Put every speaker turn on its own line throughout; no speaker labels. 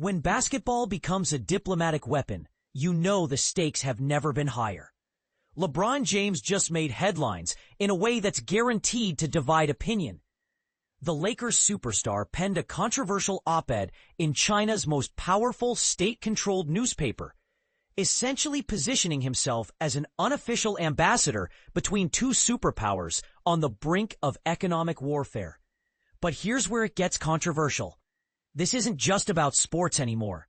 When basketball becomes a diplomatic weapon, you know the stakes have never been higher. LeBron James just made headlines in a way that's guaranteed to divide opinion. The Lakers superstar penned a controversial op-ed in China's most powerful state-controlled newspaper, essentially positioning himself as an unofficial ambassador between two superpowers on the brink of economic warfare. But here's where it gets controversial. This isn't just about sports anymore.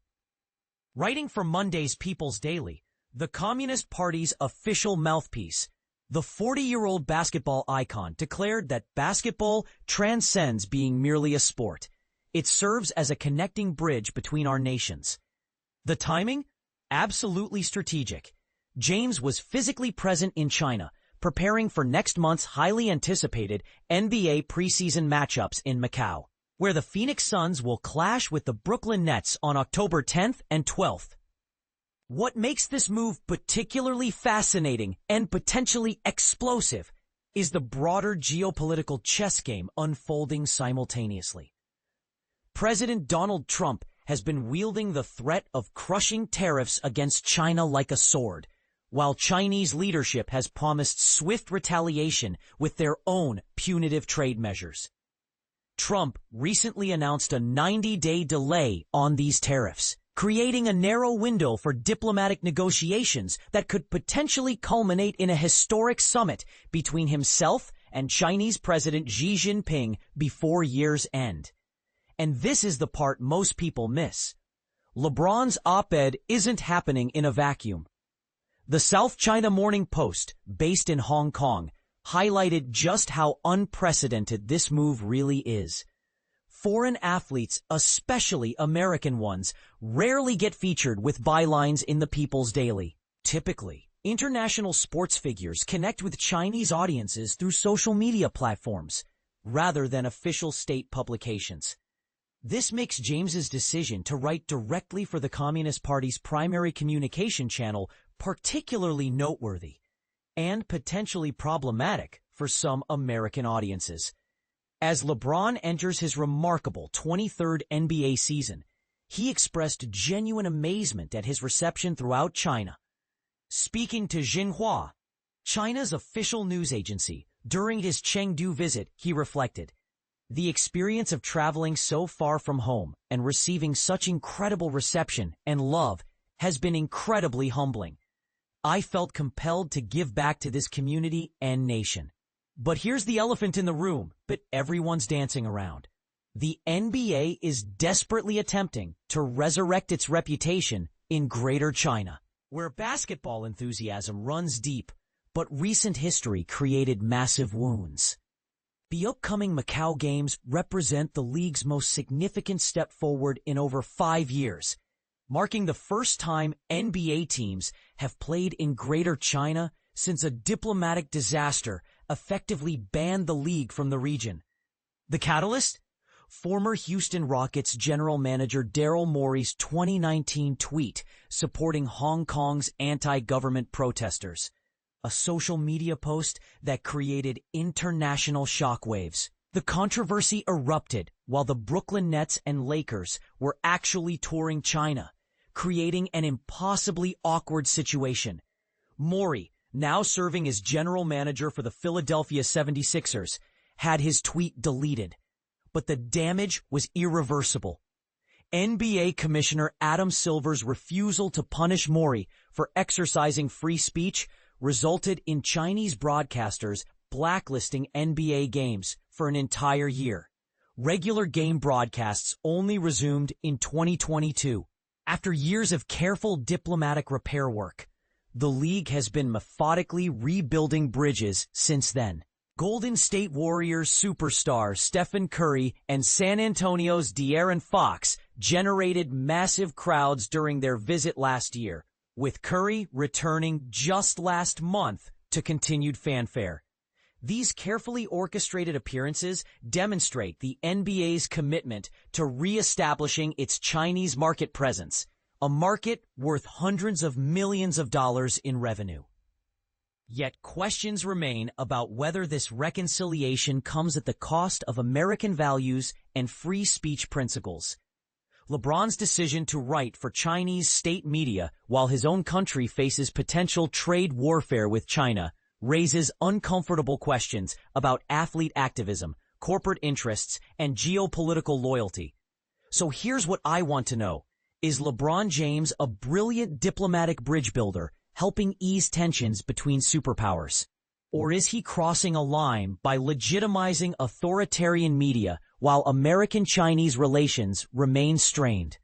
Writing for Monday's People's Daily, the Communist Party's official mouthpiece, the 40-year-old basketball icon declared that basketball transcends being merely a sport. It serves as a connecting bridge between our nations. The timing? Absolutely strategic. James was physically present in China, preparing for next month's highly anticipated NBA preseason matchups in Macao, where the Phoenix Suns will clash with the Brooklyn Nets on October 10th and 12th. What makes this move particularly fascinating and potentially explosive is the broader geopolitical chess game unfolding simultaneously. President Donald Trump has been wielding the threat of crushing tariffs against China like a sword, while Chinese leadership has promised swift retaliation with their own punitive trade measures. Trump recently announced a 90-day delay on these tariffs, creating a narrow window for diplomatic negotiations that could potentially culminate in a historic summit between himself and Chinese President Xi Jinping before year's end. And this is the part most people miss. LeBron's op-ed isn't happening in a vacuum. The South China Morning Post, based in Hong Kong, highlighted just how unprecedented this move really is. Foreign athletes, especially American ones, rarely get featured with bylines in the People's Daily. Typically, international sports figures connect with Chinese audiences through social media platforms, rather than official state publications. This makes James's decision to write directly for the Communist Party's primary communication channel particularly noteworthy, and potentially problematic for some American audiences. As LeBron enters his remarkable 23rd NBA season, he expressed genuine amazement at his reception throughout China. Speaking to Xinhua, China's official news agency, during his Chengdu visit, he reflected, "The experience of traveling so far from home and receiving such incredible reception and love has been incredibly humbling. I felt compelled to give back to this community and nation." But here's the elephant in the room that everyone's dancing around. The NBA is desperately attempting to resurrect its reputation in Greater China, where basketball enthusiasm runs deep, but recent history created massive wounds. The upcoming Macao games represent the league's most significant step forward in over 5 years, marking the first time NBA teams have played in Greater China since a diplomatic disaster effectively banned the league from the region. The catalyst? Former Houston Rockets general manager Daryl Morey's 2019 tweet supporting Hong Kong's anti-government protesters, a social media post that created international shockwaves. The controversy erupted while the Brooklyn Nets and Lakers were actually touring China, creating an impossibly awkward situation. Morey, now serving as general manager for the Philadelphia 76ers, had his tweet deleted. But the damage was irreversible. NBA Commissioner Adam Silver's refusal to punish Morey for exercising free speech resulted in Chinese broadcasters blacklisting NBA games for an entire year. Regular game broadcasts only resumed in 2022. After years of careful diplomatic repair work, the league has been methodically rebuilding bridges since then. Golden State Warriors superstar Stephen Curry and San Antonio's De'Aaron Fox generated massive crowds during their visit last year, with Curry returning just last month to continued fanfare. These carefully orchestrated appearances demonstrate the NBA's commitment to reestablishing its Chinese market presence, a market worth hundreds of millions of dollars in revenue. Yet questions remain about whether this reconciliation comes at the cost of American values and free speech principles. LeBron's decision to write for Chinese state media while his own country faces potential trade warfare with China raises uncomfortable questions about athlete activism, corporate interests, and geopolitical loyalty. So here's what I want to know. Is LeBron James a brilliant diplomatic bridge builder helping ease tensions between superpowers? Or is he crossing a line by legitimizing authoritarian media while American-Chinese relations remain strained?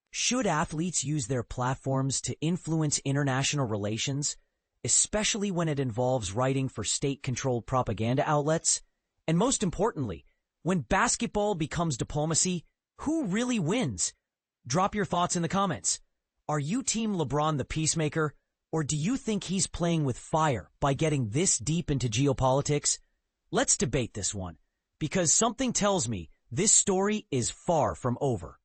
Should athletes use their platforms to influence international relations, especially when it involves writing for state-controlled propaganda outlets? And most importantly, when basketball becomes diplomacy, who really wins? Drop your thoughts in the comments. Are you Team LeBron the peacemaker, or do you think he's playing with fire by getting this deep into geopolitics? Let's debate this one, because something tells me this story is far from over.